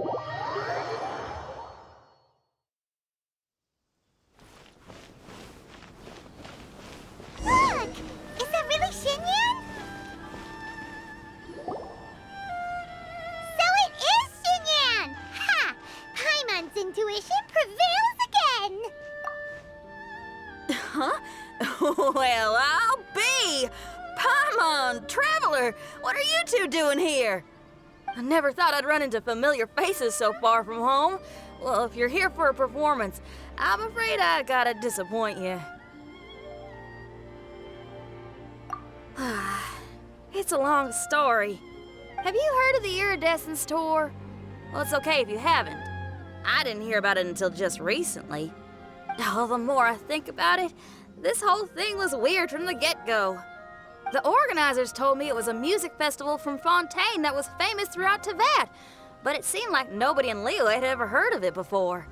Look! Is that really Xinyan? So it is Xinyan! Ha! Paimon's intuition prevails again! Huh? Well, I'll be! Paimon, Traveler, what are you two doing here? I never thought I'd run into familiar faces so far from home. Well, if you're here for a performance, I'm afraid I gotta disappoint you. It's a long story. Have you heard of the Iridescence Tour? Well, it's okay if you haven't. I didn't hear about it until just recently. Oh, the more I think about it, this whole thing was weird from the get-go. The organizers told me it was a music festival from Fontaine that was famous throughout Teyvat, but it seemed like nobody in Liyue had ever heard of it before.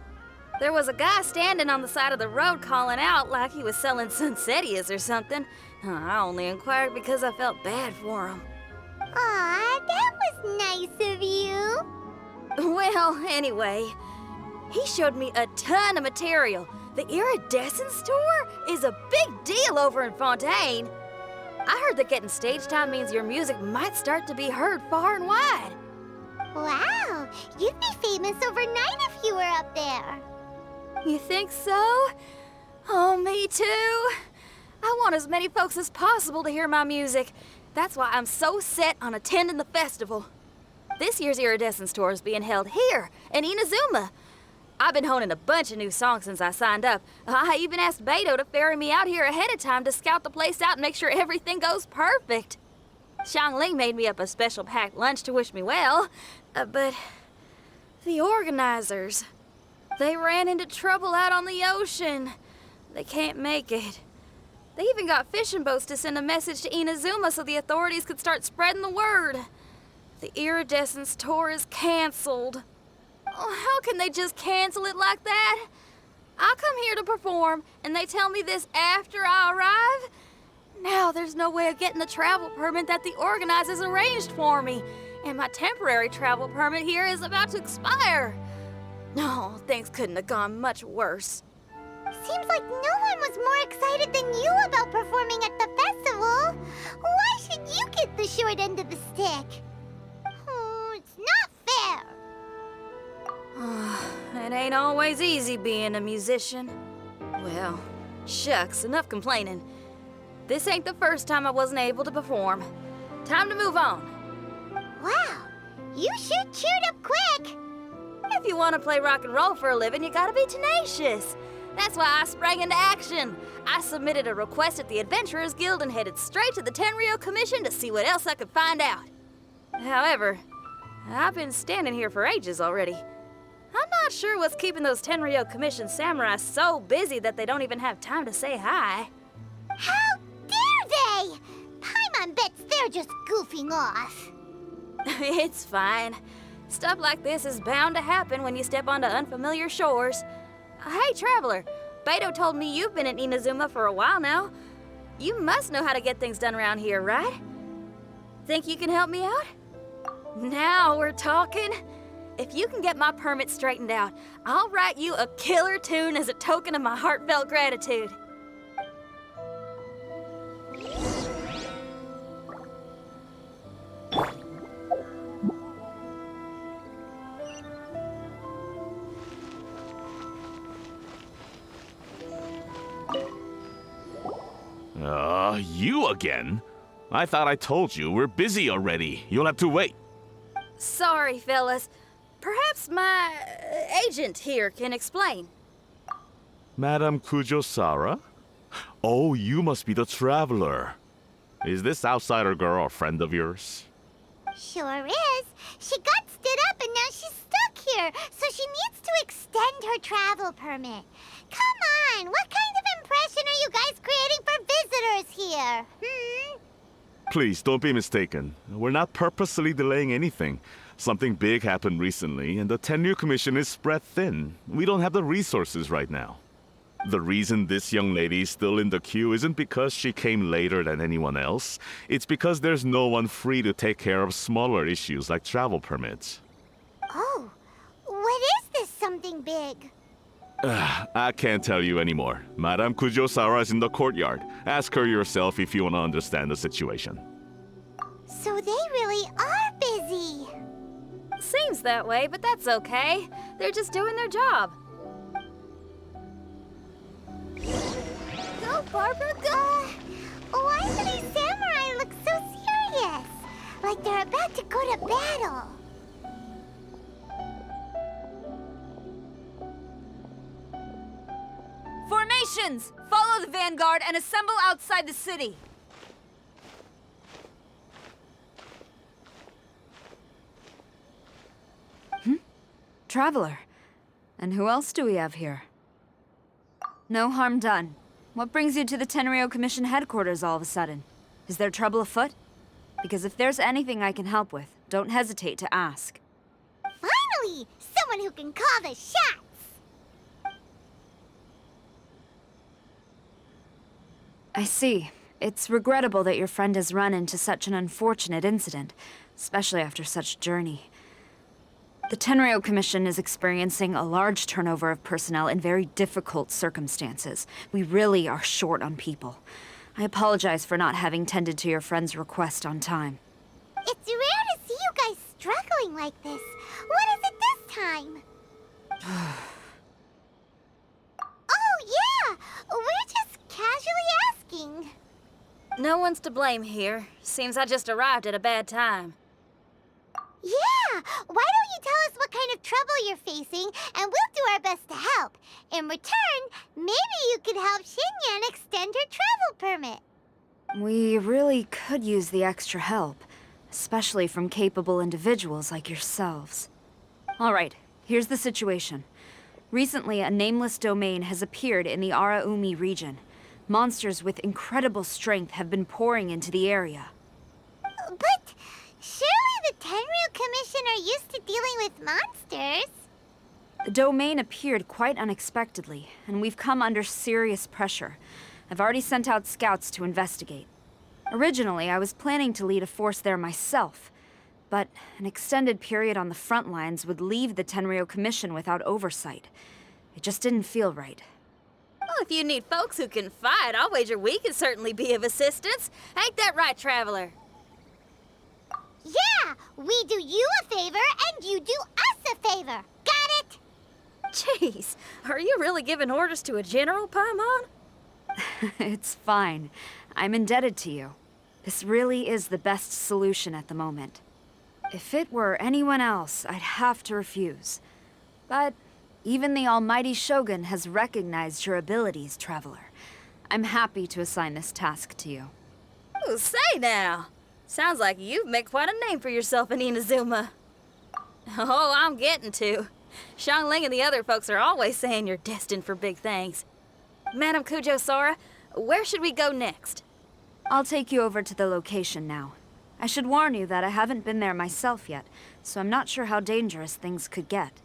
There was a guy standing on the side of the road calling out like he was selling Sunsetias or something. I only inquired because I felt bad for him. Aw, that was nice of you. Well, anyway, he showed me a ton of material. The Iridescence Tour is a big deal over in Fontaine. I heard that getting stage time means your music might start to be heard far and wide. Wow, you'd be famous overnight if you were up there. You think so? Oh, me too. I want as many folks as possible to hear my music. That's why I'm so set on attending the festival. This year's Iridescence Tour is being held here in Inazuma. I've been honing a bunch of new songs since I signed up. I even asked Beto to ferry me out here ahead of time to scout the place out and make sure everything goes perfect. Xiangling made me up a special packed lunch to wish me well, but the organizers, they ran into trouble out on the ocean. They can't make it. They even got fishing boats to send a message to Inazuma so the authorities could start spreading the word. The Iridescence Tour is canceled. Oh, how can they just cancel it like that? I come here to perform, and they tell me this after I arrive? Now there's no way of getting the travel permit that the organizers arranged for me, and my temporary travel permit here is about to expire. No, things couldn't have gone much worse. Seems like no one was more excited than you about performing at the festival. Why should you get the short end of the stick? Oh, it's not fair. It ain't always easy being a musician. Well, shucks, enough complaining. This ain't the first time I wasn't able to perform. Time to move on. Wow, you sure cheered up quick. If you want to play rock and roll for a living, you gotta be tenacious. That's why I sprang into action. I submitted a request at the Adventurers Guild and headed straight to the Tenryou Commission to see what else I could find out. However, I've been standing here for ages already. I'm not sure what's keeping those Tenryou Commission samurai so busy that they don't even have time to say hi. How dare they? Paimon bets they're just goofing off. It's fine. Stuff like this is bound to happen when you step onto unfamiliar shores. Hey, Traveler, Beto told me you've been in Inazuma for a while now. You must know how to get things done around here, right? Think you can help me out? Now we're talking. If you can get my permit straightened out, I'll write you a killer tune as a token of my heartfelt gratitude. You again? I thought I told you we're busy already. You'll have to wait. Sorry, fellas. Perhaps my agent here can explain. Madame Kujosara? Oh, you must be the traveler. Is this outsider girl a friend of yours? Sure is. She got stood up and now she's stuck here, so she needs to extend her travel permit. Come on, what kind of impression are you guys creating for visitors here? Please, don't be mistaken. We're not purposely delaying anything. Something big happened recently, and the Tenryou Commission is spread thin. We don't have the resources right now. The reason this young lady is still in the queue isn't because she came later than anyone else. It's because there's no one free to take care of smaller issues like travel permits. Oh, What is this something big? I can't tell you anymore. Madame Kujo-Sara is in the courtyard. Ask her yourself if you want to understand the situation. So they really are busy. Seems that way, but that's okay. They're just doing their job. Go, Barbara, go! Why do these samurai look so serious? Like they're about to go to battle. Formations! Follow the vanguard and assemble outside the city. Traveler. And who else do we have here? No harm done. What brings you to the Tenryo Commission headquarters all of a sudden? Is there trouble afoot? Because if there's anything I can help with, don't hesitate to ask. Finally! Someone who can call the shots! I see. It's regrettable that your friend has run into such an unfortunate incident, especially after such a journey. The Tenryo Commission is experiencing a large turnover of personnel in very difficult circumstances. We really are short on people. I apologize for not having tended to your friend's request on time. It's rare to see you guys struggling like this. What is it this time? Oh, yeah! We're just casually asking. No one's to blame here. Seems I just arrived at a bad time. Yeah! Why don't you tell us what kind of trouble you're facing, and we'll do our best to help. In return, maybe you could help Xinyan extend her travel permit. We really could use the extra help, especially from capable individuals like yourselves. All right, here's the situation. Recently, a nameless domain has appeared in the Araumi region. Monsters with incredible strength have been pouring into the area. But surely the Tenryu Commission are used to dealing with monsters. The domain appeared quite unexpectedly, and we've come under serious pressure. I've already sent out scouts to investigate. Originally, I was planning to lead a force there myself, but an extended period on the front lines would leave the Tenryo Commission without oversight. It just didn't feel right. Well, if you need folks who can fight, I'll wager we can certainly be of assistance. Ain't that right, Traveler? Yeah! We do you a favor, and you do us a favor. Got it? Jeez, are you really giving orders to a general, Paimon? It's fine. I'm indebted to you. This really is the best solution at the moment. If it were anyone else, I'd have to refuse. But even the almighty Shogun has recognized your abilities, Traveler. I'm happy to assign this task to you. Oh, say now! Sounds like you've made quite a name for yourself in Inazuma. Oh, I'm getting to. Xiangling and the other folks are always saying you're destined for big things. Madame Kujo-Sara, where should we go next? I'll take you over to the location now. I should warn you that I haven't been there myself yet, so I'm not sure how dangerous things could get.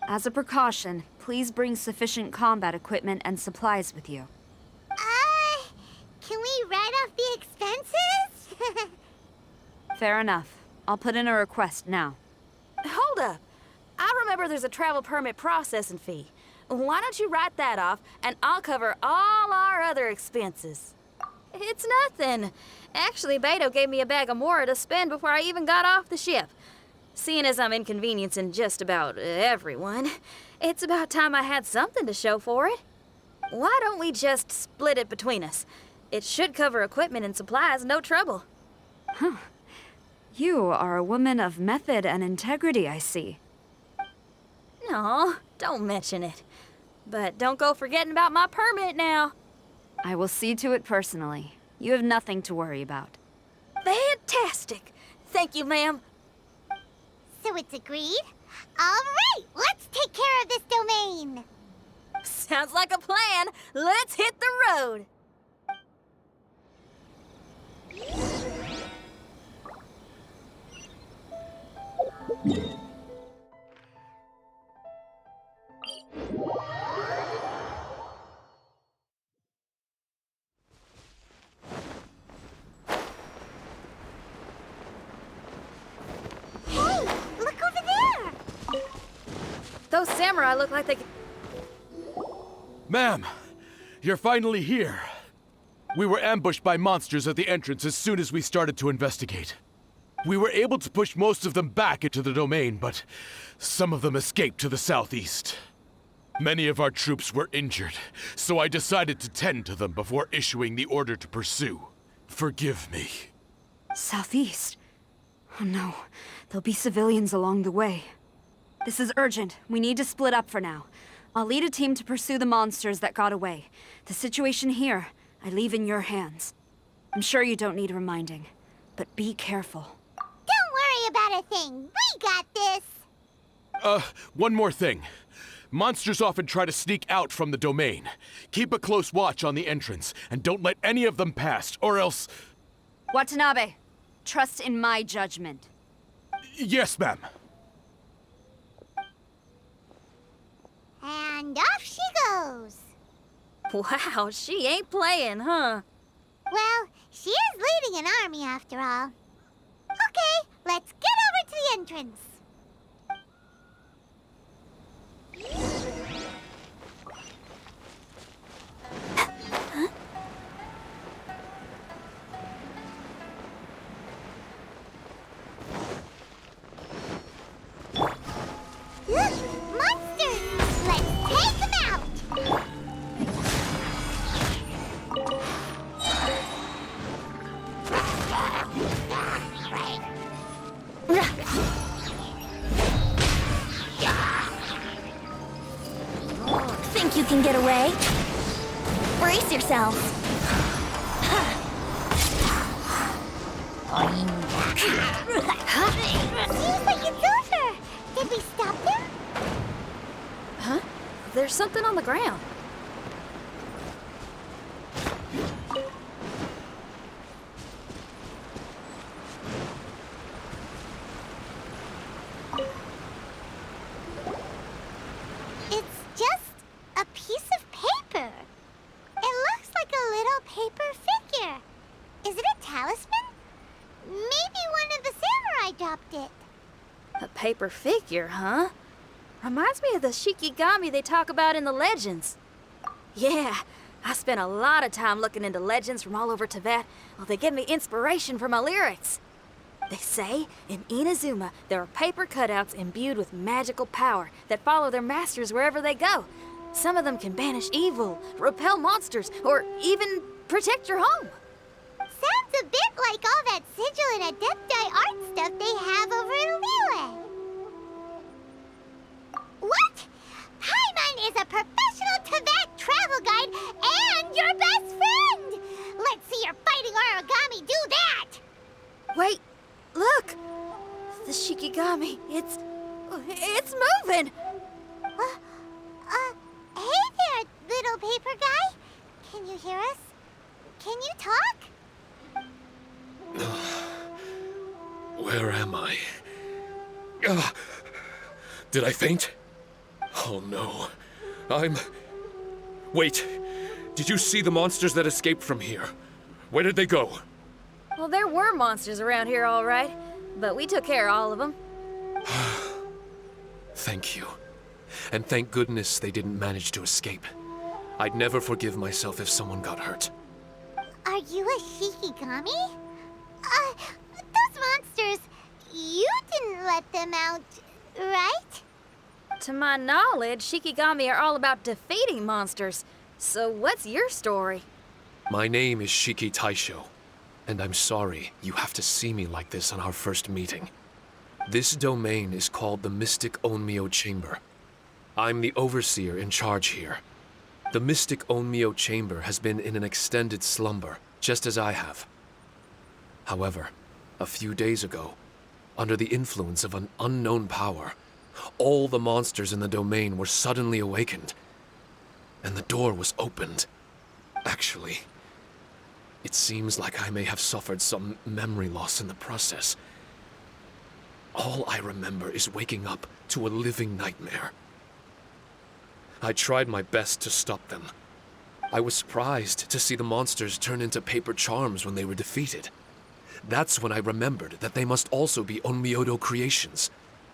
As a precaution, please bring sufficient combat equipment and supplies with you. Can we write off the expenses? Fair enough. I'll put in a request now. Hold up. I remember there's a travel permit processing fee. Why don't you write that off, and I'll cover all our other expenses? It's nothing. Actually, Beto gave me a bag of Mora to spend before I even got off the ship. Seeing as I'm inconveniencing just about everyone, it's about time I had something to show for it. Why don't we just split it between us? It should cover equipment and supplies, no trouble. Huh. You are a woman of method and integrity, I see. No, don't mention it. But don't go forgetting about my permit now. I will see to it personally. You have nothing to worry about. Fantastic! Thank you, ma'am. So it's agreed? All right, let's take care of this domain. Sounds like a plan. Let's hit the road. Hey, look over there! Those samurai look like they could... Ma'am, you're finally here. We were ambushed by monsters at the entrance as soon as we started to investigate. We were able to push most of them back into the domain, but some of them escaped to the southeast. Many of our troops were injured, so I decided to tend to them before issuing the order to pursue. Forgive me. Southeast? Oh no, there'll be civilians along the way. This is urgent. We need to split up for now. I'll lead a team to pursue the monsters that got away. The situation here, I leave in your hands. I'm sure you don't need reminding, but be careful. Don't worry about a thing. We got this. One more thing. Monsters often try to sneak out from the domain. Keep a close watch on the entrance, and don't let any of them pass, or else... Watanabe, trust in my judgment. Yes, ma'am. And off she goes. Wow, she ain't playing, huh? Well, she is leading an army after all. Okay, let's get over to the entrance. Look, monsters! Let's take them out! Think you can get away? Brace yourselves. Seems like it's over. Did we stop them? Huh? There's something on the ground. It's just a piece of paper. It looks like a little paper figure. Is it a talisman? Maybe one of the samurai dropped it. A paper figure, huh? Reminds me of the Shikigami they talk about in the legends. Yeah, I spent a lot of time looking into legends from all over Tibet. Well, they give me inspiration for my lyrics. They say in Inazuma there are paper cutouts imbued with magical power that follow their masters wherever they go. Some of them can banish evil, repel monsters, or even protect your home. Sounds a bit like all that sigil and adepti art stuff they have over in Liyue. What? Paimon is a professional Tibet travel guide and your best friend! Let's see your fighting origami do that! Wait, look! The Shikigami, it's moving! Hey there, little paper guy. Can you hear us? Can you talk? Where am I? Ah, did I faint? Oh no. Wait. Did you see the monsters that escaped from here? Where did they go? Well, there were monsters around here, all right. But we took care of all of them. Thank you. And thank goodness they didn't manage to escape. I'd never forgive myself if someone got hurt. Are you a Shikigami? Those monsters, you didn't let them out, right? To my knowledge, Shikigami are all about defeating monsters. So what's your story? My name is Shiki Taisho, and I'm sorry you have to see me like this on our first meeting. This domain is called the Mystic Onmyo Chamber. I'm the overseer in charge here. The Mystic Onmyo Chamber has been in an extended slumber, just as I have. However, a few days ago, under the influence of an unknown power, all the monsters in the domain were suddenly awakened, and the door was opened. Actually, it seems like I may have suffered some memory loss in the process. All I remember is waking up to a living nightmare. I tried my best to stop them. I was surprised to see the monsters turn into paper charms when they were defeated. That's when I remembered that they must also be Onmyodo creations,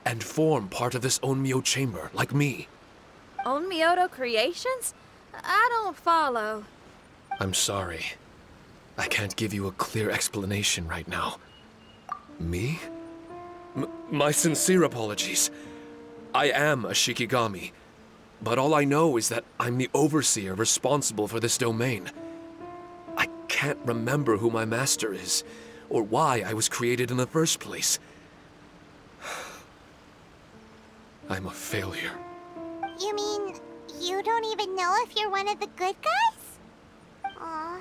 and form part of this Onmyo chamber, like me. Onmyoto creations? I don't follow. I'm sorry. I can't give you a clear explanation right now. Me? My sincere apologies. I am a Shikigami, but all I know is that I'm the overseer responsible for this domain. I can't remember who my master is, or why I was created in the first place. I'm a failure. You mean you don't even know if you're one of the good guys? Aw.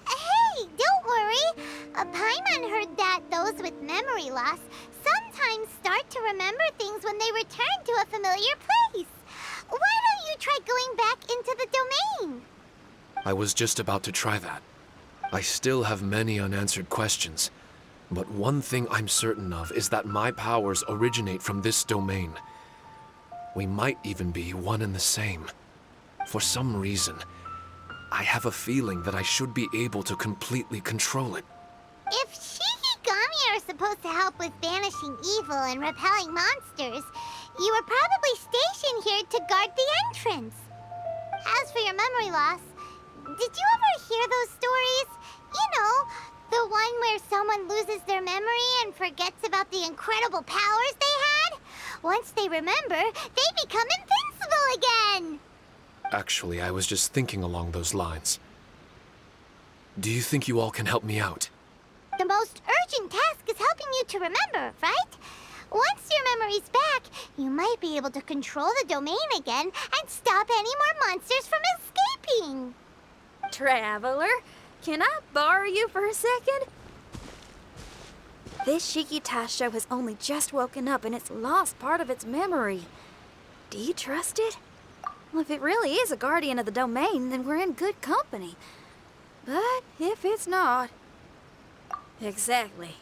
Hey, don't worry. Paimon heard that those with memory loss sometimes start to remember things when they return to a familiar place. Why don't you try going back into the domain? I was just about to try that. I still have many unanswered questions, but one thing I'm certain of is that my powers originate from this domain. We might even be one and the same. For some reason, I have a feeling that I should be able to completely control it. If Shikigami are supposed to help with banishing evil and repelling monsters, you were probably stationed here to guard the entrance. As for your memory loss, did you ever hear those stories? You know, the one where someone loses their memory and forgets about the incredible powers they had? Once they remember, they become invincible again! Actually, I was just thinking along those lines. Do you think you all can help me out? The most urgent task is helping you to remember, right? Once your memory's back, you might be able to control the domain again and stop any more monsters from escaping. Traveler, can I borrow you for a second? This Shiki Taisho has only just woken up and it's lost part of its memory. Do you trust it? Well, if it really is a guardian of the domain, then we're in good company. But if it's not... Exactly.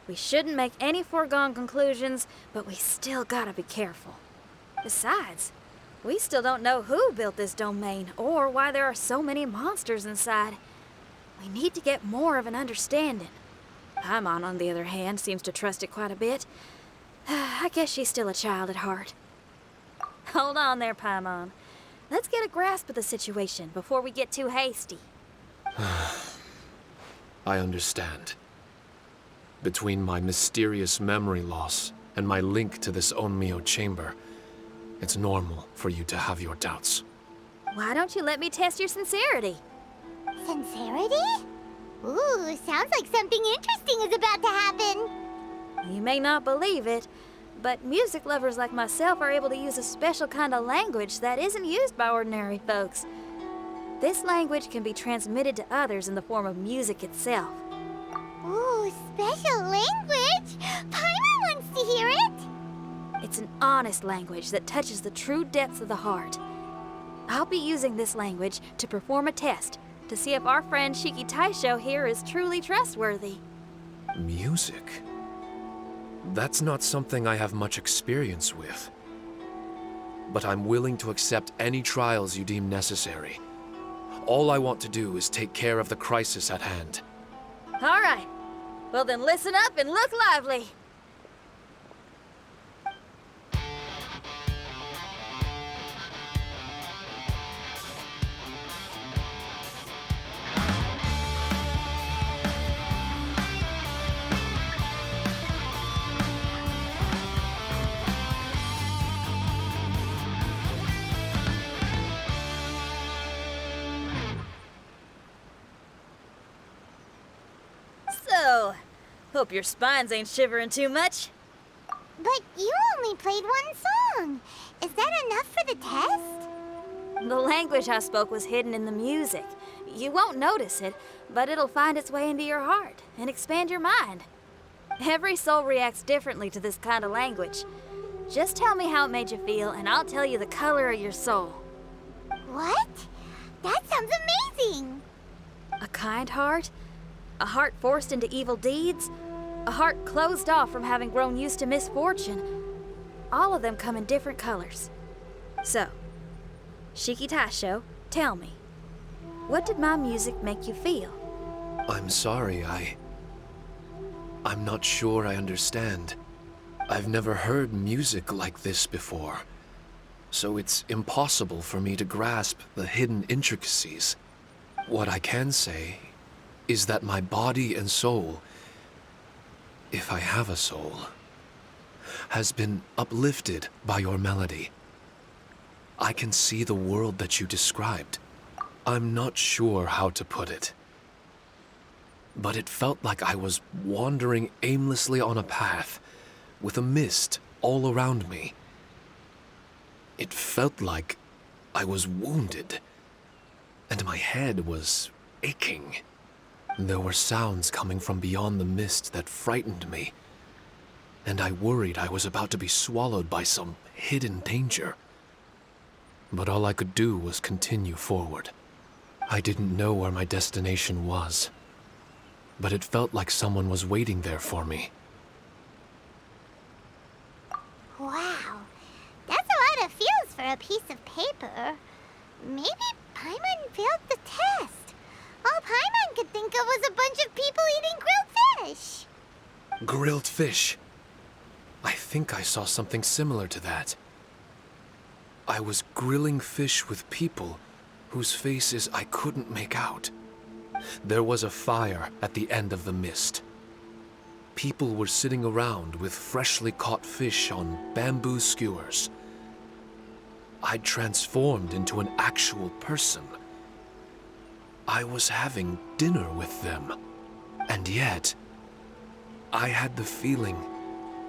We shouldn't make any foregone conclusions, but we still gotta be careful. Besides, we still don't know who built this domain or why there are so many monsters inside. We need to get more of an understanding. Paimon, on the other hand, seems to trust it quite a bit. I guess she's still a child at heart. Hold on there, Paimon. Let's get a grasp of the situation before we get too hasty. I understand. Between my mysterious memory loss and my link to this Onmyo chamber, it's normal for you to have your doubts. Why don't you let me test your sincerity? Sincerity? Ooh, sounds like something interesting is about to happen. You may not believe it, but music lovers like myself are able to use a special kind of language that isn't used by ordinary folks. This language can be transmitted to others in the form of music itself. Ooh, special language? Paimon wants to hear it. It's an honest language that touches the true depths of the heart. I'll be using this language to perform a test to see if our friend Shiki Taisho here is truly trustworthy. Music? That's not something I have much experience with. But I'm willing to accept any trials you deem necessary. All I want to do is take care of the crisis at hand. All right. Well then listen up and look lively. So, hope your spines ain't shivering too much. But you only played one song. Is that enough for the test? The language I spoke was hidden in the music. You won't notice it, but it'll find its way into your heart and expand your mind. Every soul reacts differently to this kind of language. Just tell me how it made you feel, and I'll tell you the color of your soul. What? That sounds amazing. A kind heart? A heart forced into evil deeds? A heart closed off from having grown used to misfortune? All of them come in different colors. So, Shiki Taisho, tell me, what did my music make you feel? I'm sorry, I'm not sure I understand. I've never heard music like this before, so it's impossible for me to grasp the hidden intricacies. What I can say is that my body and soul, if I have a soul, has been uplifted by your melody. I can see the world that you described. I'm not sure how to put it, but it felt like I was wandering aimlessly on a path with a mist all around me. It felt like I was wounded, and my head was aching. There were sounds coming from beyond the mist that frightened me, and I worried I was about to be swallowed by some hidden danger. But all I could do was continue forward. I didn't know where my destination was, but it felt like someone was waiting there for me. Wow, that's a lot of feels for a piece of paper. Maybe Paimon failed the test. All Paimon could think of was a bunch of people eating grilled fish. Grilled fish. I think I saw something similar to that. I was grilling fish with people whose faces I couldn't make out. There was a fire at the end of the mist. People were sitting around with freshly caught fish on bamboo skewers. I'd transformed into an actual person. I was having dinner with them. And yet, I had the feeling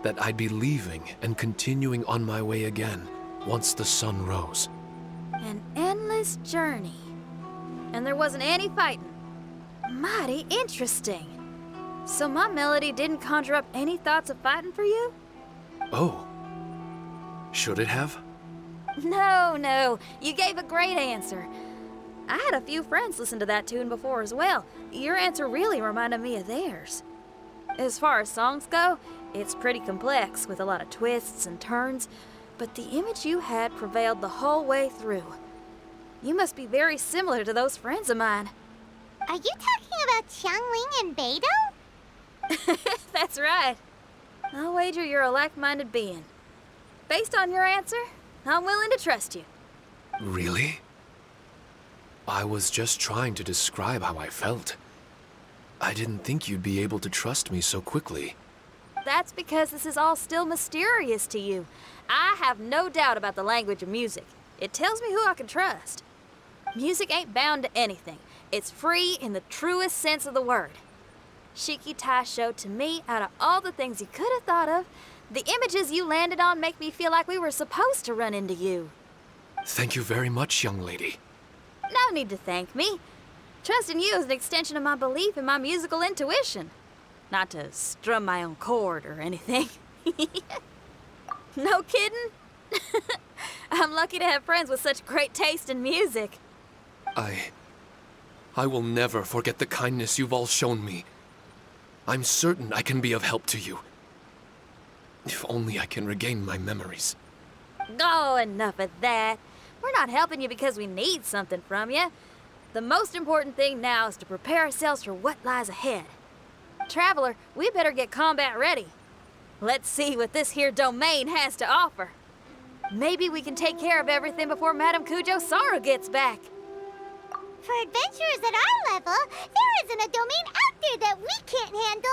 that I'd be leaving and continuing on my way again once the sun rose. An endless journey. And there wasn't any fighting. Mighty interesting. So my melody didn't conjure up any thoughts of fighting for you? Oh. Should it have? No. You gave a great answer. I had a few friends listen to that tune before as well. Your answer really reminded me of theirs. As far as songs go, it's pretty complex with a lot of twists and turns, but the image you had prevailed the whole way through. You must be very similar to those friends of mine. Are you talking about Xiangling and Beidou? That's right. I'll wager you're a like-minded being. Based on your answer, I'm willing to trust you. Really? I was just trying to describe how I felt. I didn't think you'd be able to trust me so quickly. That's because this is all still mysterious to you. I have no doubt about the language of music. It tells me who I can trust. Music ain't bound to anything. It's free in the truest sense of the word. Shiki Taisho, to me, out of all the things you could have thought of, the images you landed on make me feel like we were supposed to run into you. Thank you very much, young lady. No need to thank me. Trusting you is an extension of my belief in my musical intuition. Not to strum my own chord or anything. No kidding? I'm lucky to have friends with such great taste in music. I will never forget the kindness you've all shown me. I'm certain I can be of help to you. If only I can regain my memories. Oh, enough of that. We're not helping you because we need something from you. The most important thing now is to prepare ourselves for what lies ahead. Traveler, we better get combat ready. Let's see what this here domain has to offer. Maybe we can take care of everything before Madame Kujo-Sara gets back. For adventurers at our level, there isn't a domain out there that we can't handle.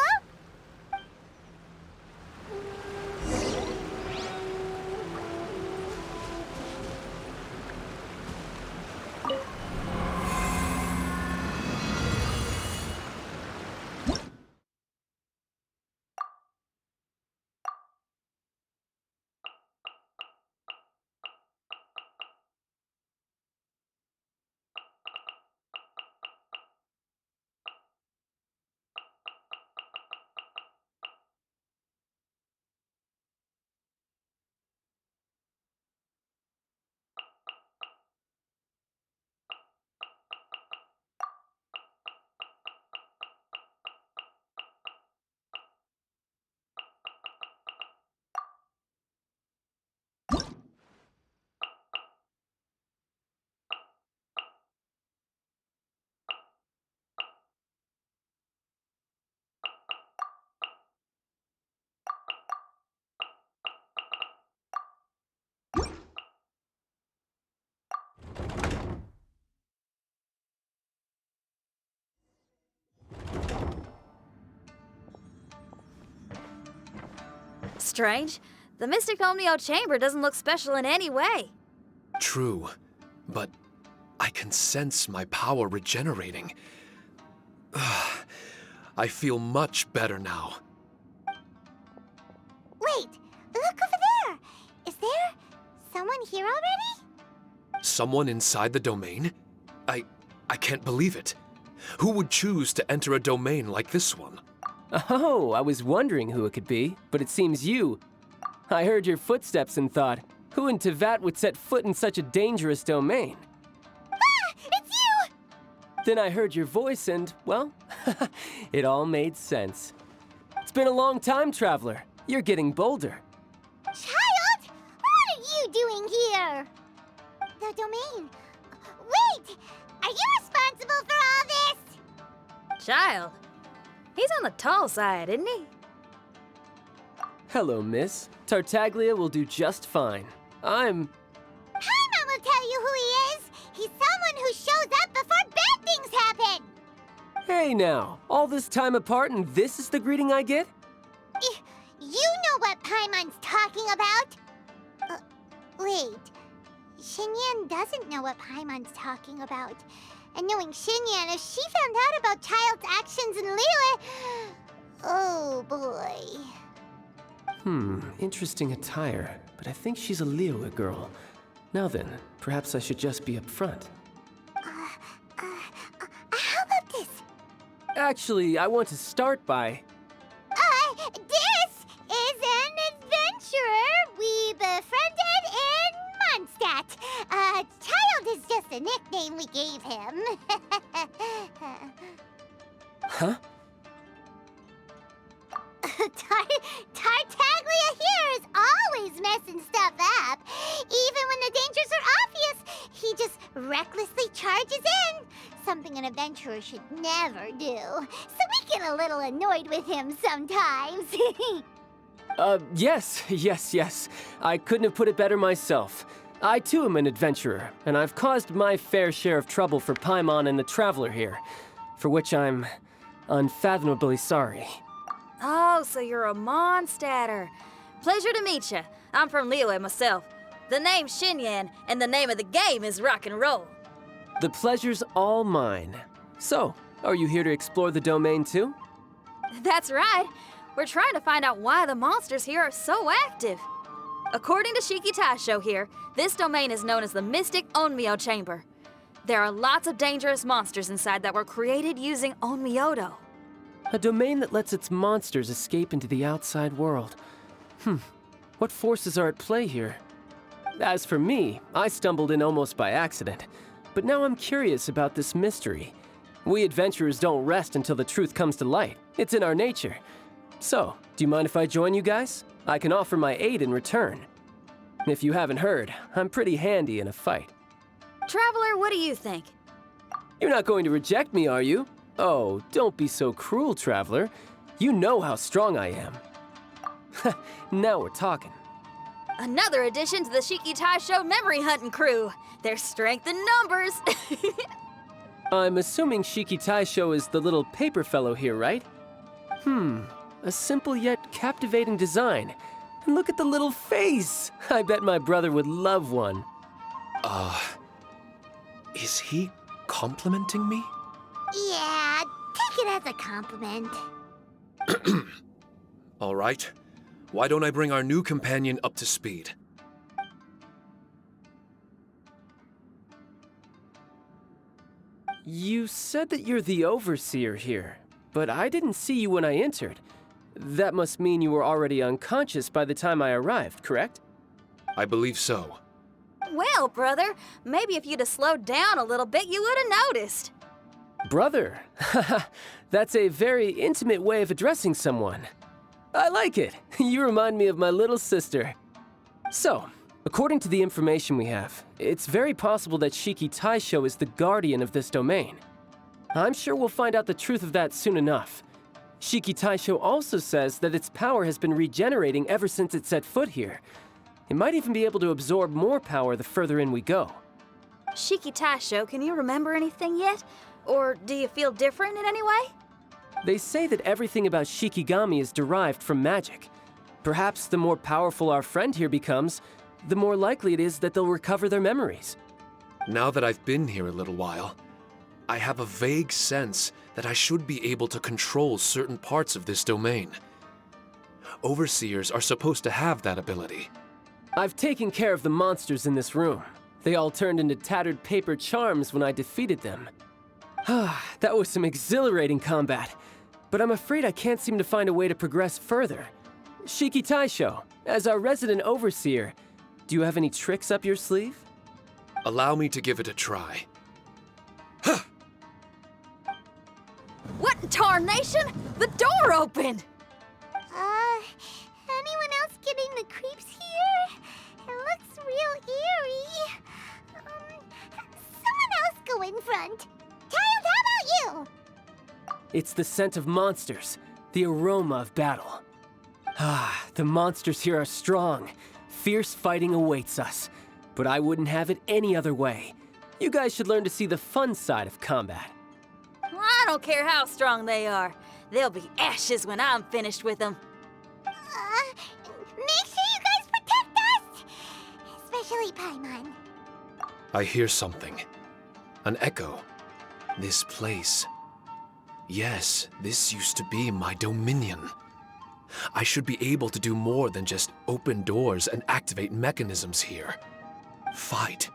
strange. The Mystic Omnio Chamber doesn't look special in any way. True, but I can sense my power regenerating. I feel much better now. Wait, look over there. Is there someone here already? Someone inside the domain? I can't believe it. Who would choose to enter a domain like this one? Oh, I was wondering who it could be, but it seems you. I heard your footsteps and thought, who in Tevat would set foot in such a dangerous domain? Ah, it's you! Then I heard your voice and, well, it all made sense. It's been a long time, Traveler. You're getting bolder. Child, what are you doing here? The domain. Wait, are you responsible for all this? Child. He's on the tall side, isn't he? Hello, miss. Tartaglia will do just fine. Paimon will tell you who he is. He's someone who shows up before bad things happen. Hey now, all this time apart and this is the greeting I get? You know what Paimon's talking about. Wait. Xinyan doesn't know what Paimon's talking about. And knowing Xinyan, if she found out about Child's actions in Liyue... Oh, boy. Interesting attire, but I think she's a Liyue girl. Now then, perhaps I should just be up front. How about this? Actually, I want to start by... This is an adventurer we befriended in Mondstadt. Child is just a nickname we gave him. Huh? Tartaglia here is always messing stuff up. Even when the dangers are obvious, he just recklessly charges in. Something an adventurer should never do. So we get a little annoyed with him sometimes. Yes. I couldn't have put it better myself. I too am an adventurer, and I've caused my fair share of trouble for Paimon and the Traveler here, for which I'm unfathomably sorry. Oh, so you're a Mondstadter. Pleasure to meet you. I'm from Liyue myself. The name's Xinyan, and the name of the game is rock and roll. The pleasure's all mine. So, are you here to explore the domain too? That's right. We're trying to find out why the monsters here are so active. According to Shiki Taisho here, this domain is known as the Mystic Onmyo Chamber. There are lots of dangerous monsters inside that were created using Onmyodo. A domain that lets its monsters escape into the outside world. What forces are at play here? As for me, I stumbled in almost by accident. But now I'm curious about this mystery. We adventurers don't rest until the truth comes to light. It's in our nature. So, do you mind if I join you guys? I can offer my aid in return. If you haven't heard, I'm pretty handy in a fight. Traveler, what do you think? You're not going to reject me, are you? Oh, don't be so cruel, Traveler. You know how strong I am. Now we're talking. Another addition to the Shiki Taisho memory hunting crew. There's strength in numbers. I'm assuming Shiki Taisho is the little paper fellow here, right? A simple yet captivating design. And look at the little face! I bet my brother would love one. Is he complimenting me? Yeah, take it as a compliment. All right. Why don't I bring our new companion up to speed? You said that you're the overseer here, but I didn't see you when I entered. That must mean you were already unconscious by the time I arrived, correct? I believe so. Well, brother, maybe if you'd have slowed down a little bit, you would have noticed. Brother? That's a very intimate way of addressing someone. I like it. You remind me of my little sister. So, according to the information we have, it's very possible that Shiki Taisho is the guardian of this domain. I'm sure we'll find out the truth of that soon enough. Shiki Taisho also says that its power has been regenerating ever since it set foot here. It might even be able to absorb more power the further in we go. Shiki Taisho, can you remember anything yet? Or do you feel different in any way? They say that everything about Shikigami is derived from magic. Perhaps the more powerful our friend here becomes, the more likely it is that they'll recover their memories. Now that I've been here a little while, I have a vague sense that I should be able to control certain parts of this domain. Overseers are supposed to have that ability. I've taken care of the monsters in this room. They all turned into tattered paper charms when I defeated them. That was some exhilarating combat, but I'm afraid I can't seem to find a way to progress further. Shiki Taisho, as our resident overseer, do you have any tricks up your sleeve? Allow me to give it a try. What in tarnation? The door opened! Anyone else getting the creeps here? It looks real eerie. Someone else go in front. Child, how about you? It's the scent of monsters, the aroma of battle. The monsters here are strong. Fierce fighting awaits us. But I wouldn't have it any other way. You guys should learn to see the fun side of combat. I don't care how strong they are. They'll be ashes when I'm finished with them. Make sure you guys protect us! Especially Paimon. I hear something. An echo. This place. Yes, this used to be my dominion. I should be able to do more than just open doors and activate mechanisms here. Fight.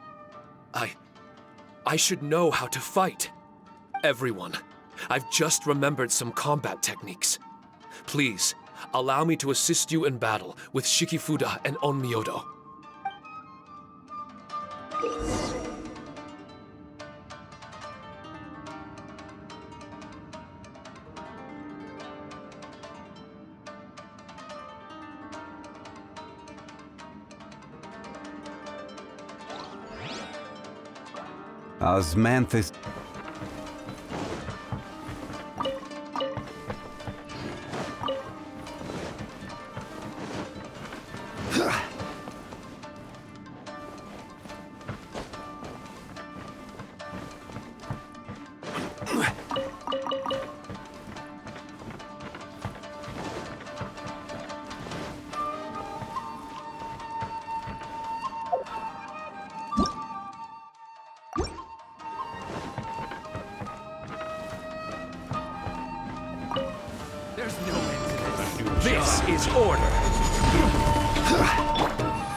I should know how to fight. Everyone, I've just remembered some combat techniques. Please, allow me to assist you in battle with Shikifuda and Onmyodo. Osmanthus. This is order.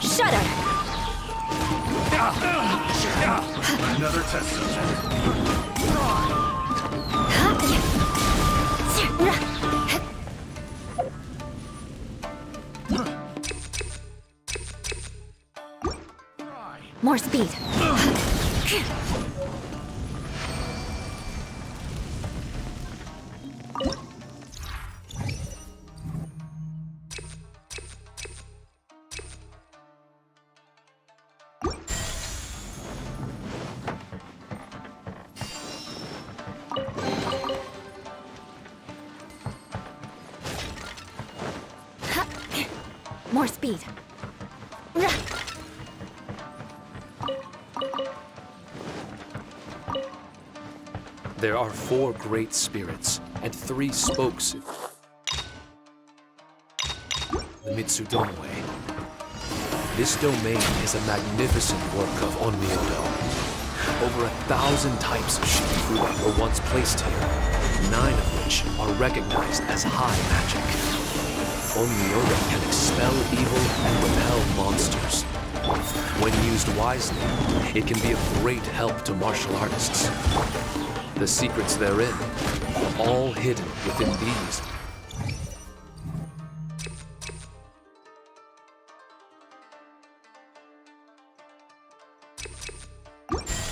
Shut up! Another test subject. More speed. More speed. There are 4 great spirits and 3 spokes. The Mitsudomo Way. This domain is a magnificent work of Onmyodo. Over 1,000 types of Shikifuda were once placed here, 9 of which are recognized as high magic. Onmyodo can expel evil and repel monsters. When used wisely, it can be of great help to martial artists. The secrets therein are all hidden within these.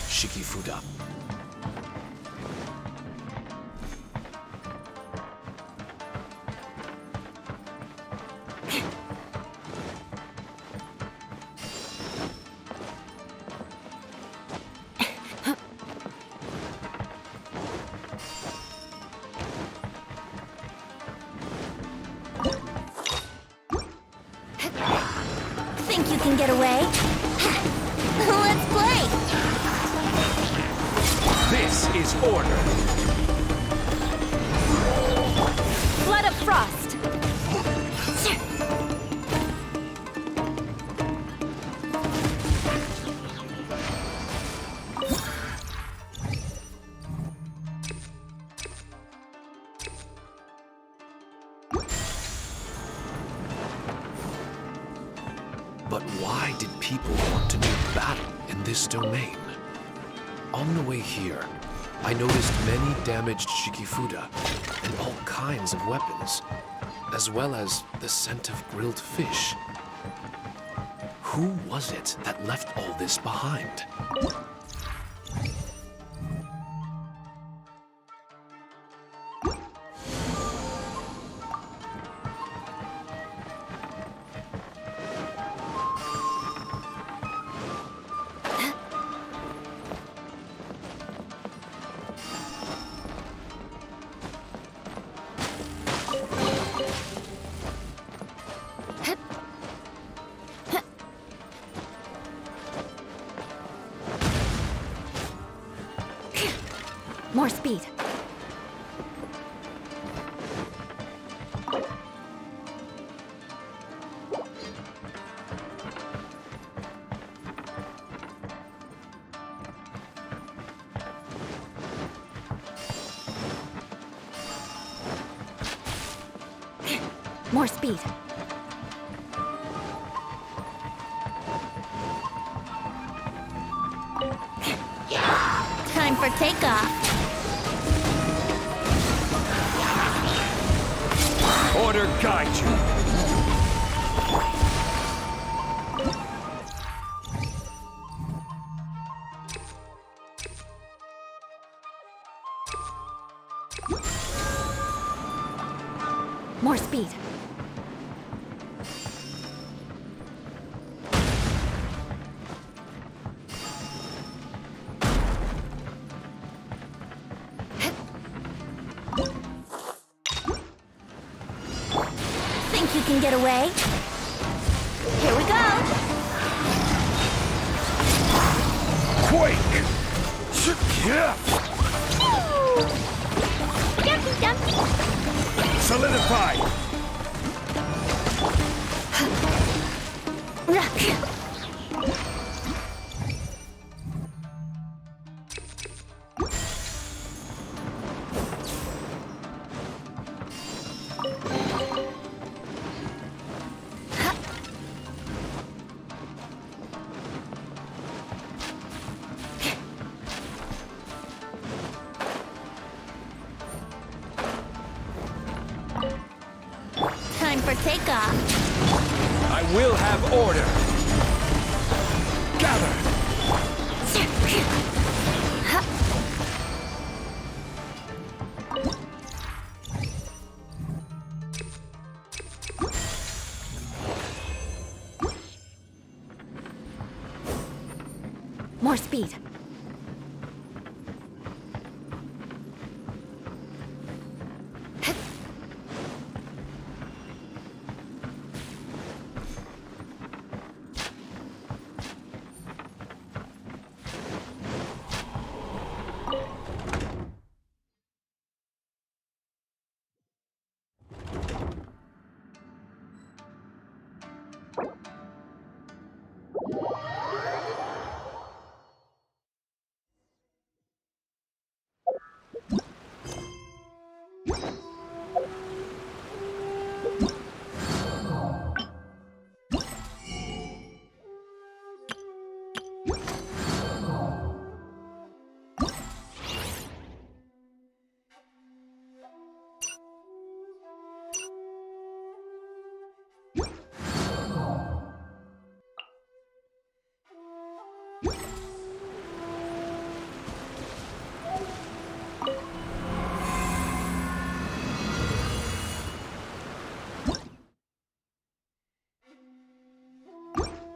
Shikifuda. Think you can get away? Let's play! This is order. Flood of frost! battle in this domain. On the way here, I noticed many damaged Shikifuda and all kinds of weapons, as well as the scent of grilled fish. Who was it that left all this behind? More speed. More speed. Time for takeoff. Order guide you. More speed. Think you can get away? Here we go. Quake! Yeah! Jumpy, jumpy. Solidify! Time for takeoff. I will have order. Gather! More speed.